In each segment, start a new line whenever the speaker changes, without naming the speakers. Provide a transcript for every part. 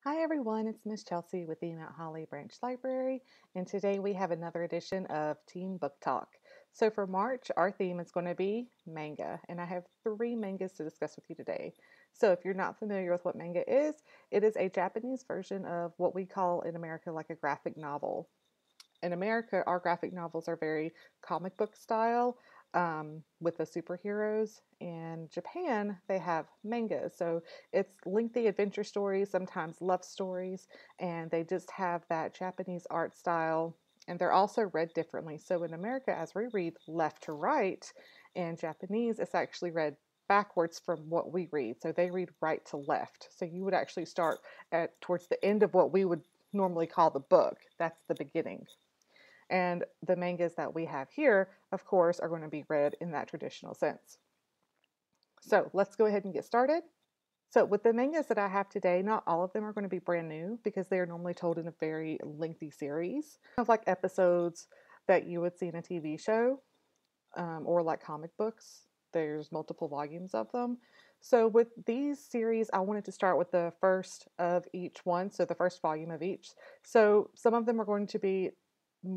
Hi everyone, it's Miss Chelsea with the Mount Holly Branch Library, and today we have another edition of Teen Book Talk. So for March, our theme is going to be manga, and I have three mangas to discuss with you today. So if you're not familiar with what manga is, it is a Japanese version of what we call in America like a graphic novel. In America, our graphic novels are very comic book style with the superheroes. In Japan, they have manga. So it's lengthy adventure stories, sometimes love stories, and they just have that Japanese art style. And they're also read differently. So in America, as we read left to right, in Japanese, it's actually read backwards from what we read. So they read right to left. So you would actually start at towards the end of what we would normally call the book. That's the beginning. And the mangas that we have here, of course, are going to be read in that traditional sense. So let's go ahead and get started. So with the mangas that I have today, not all of them are going to be brand new because they are normally told in a very lengthy series of like episodes that you would see in a TV show or like comic books. There's multiple volumes of them. So with these series, I wanted to start with the first of each one, so the first volume of each. So some of them are going to be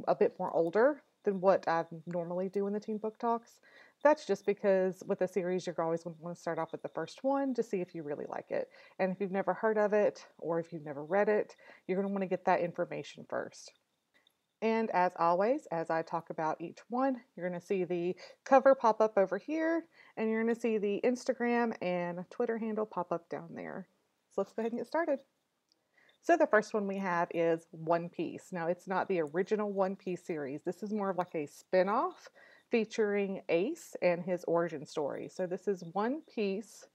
a bit more older than what I normally do in the teen book talks. That's just because with a series, you're always going to want to start off with the first one to see if you really like it. And if you've never heard of it or if you've never read it, you're going to want to get that information first. And as always, as I talk about each one, you're going to see the cover pop up over here, and you're going to see the Instagram and Twitter handle pop up down there. So let's go ahead and get started. So the first one we have is One Piece. Now, it's not the original One Piece series. This is more of like a spin-off featuring Ace and his origin story. So this is One Piece,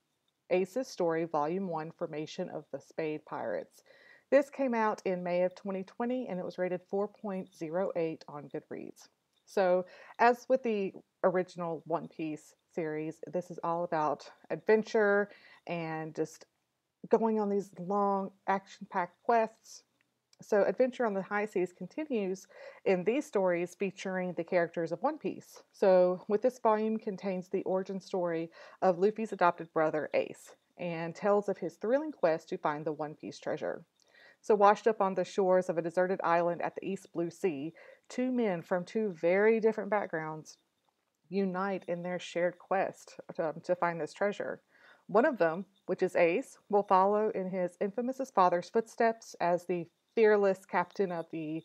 Ace's Story, Volume 1, Formation of the Spade Pirates. This came out in May of 2020 and it was rated 4.08 on Goodreads. So, as with the original One Piece series, this is all about adventure and just going on these long action packed quests. So, Adventure on the High Seas continues in these stories featuring the characters of One Piece. So, with this volume contains the origin story of Luffy's adopted brother Ace and tells of his thrilling quest to find the One Piece treasure. So, washed up on the shores of a deserted island at the East Blue Sea, two men from two very different backgrounds unite in their shared quest to find this treasure. One of them, which is Ace, will follow in his infamous father's footsteps as the fearless captain of the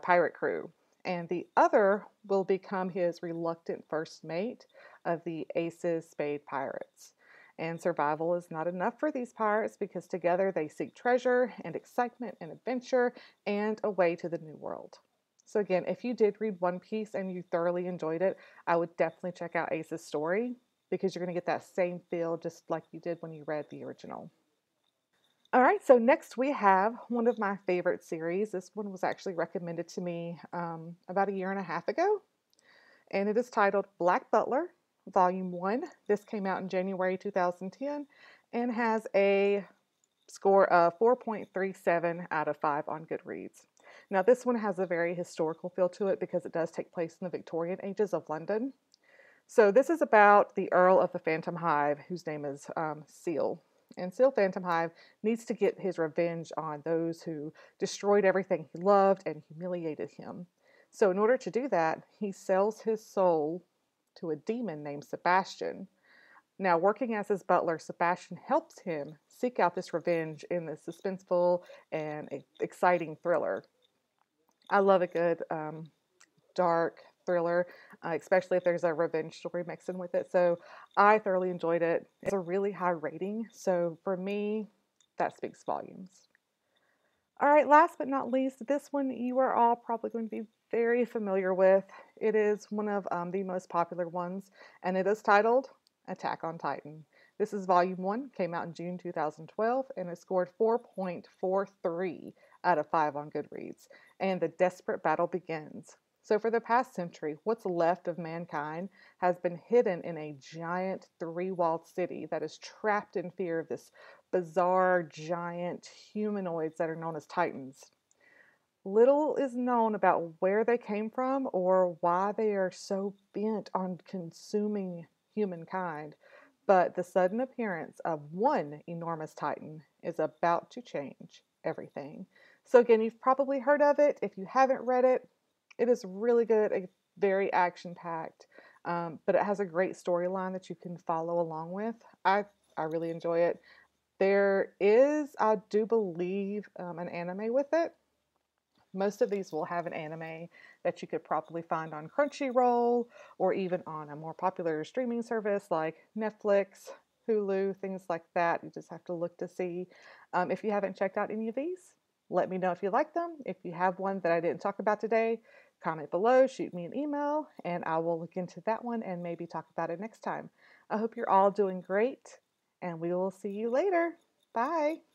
pirate crew. And the other will become his reluctant first mate of the Ace's Spade Pirates. And survival is not enough for these pirates because together they seek treasure and excitement and adventure and a way to the new world. So, again, if you did read One Piece and you thoroughly enjoyed it, I would definitely check out Ace's story because you're going to get that same feel just like you did when you read the original. All right, so next we have one of my favorite series. This one was actually recommended to me about a year and a half ago, and it is titled Black Butler, Volume 1. This came out in January 2010 and has a score of 4.37 out of 5 on Goodreads. Now, this one has a very historical feel to it because it does take place in the Victorian ages of London. So, this is about the Earl of the Phantom Hive, whose name is Seal. And Seal Phantom Hive needs to get his revenge on those who destroyed everything he loved and humiliated him. So, in order to do that, he sells his soul to a demon named Sebastian. Now, working as his butler, Sebastian helps him seek out this revenge in this suspenseful and exciting thriller. I love a good dark thriller, especially if there's a revenge story mixed in with it. So I thoroughly enjoyed it. It's a really high rating. So for me, that speaks volumes. All right, last but not least, this one you are all probably going to be very familiar with. It is one of the most popular ones, and it is titled Attack on Titan. This is volume 1, came out in June 2012, and it scored 4.43 out of 5 on Goodreads. And the desperate battle begins. So, for the past century, what's left of mankind has been hidden in a giant three-walled city that is trapped in fear of this bizarre giant humanoids that are known as Titans. Little is known about where they came from or why they are so bent on consuming humankind, but the sudden appearance of one enormous Titan is about to change everything. So again, you've probably heard of it. If you haven't read it, it is really good, very action-packed, but it has a great storyline that you can follow along with. I really enjoy it. There is, I do believe, an anime with it. Most of these will have an anime that you could probably find on Crunchyroll or even on a more popular streaming service like Netflix, Hulu, things like that. You just have to look to see. If you haven't checked out any of these, let me know if you like them. If you have one that I didn't talk about today, comment below, shoot me an email, and I will look into that one and maybe talk about it next time. I hope you're all doing great, and we will see you later. Bye.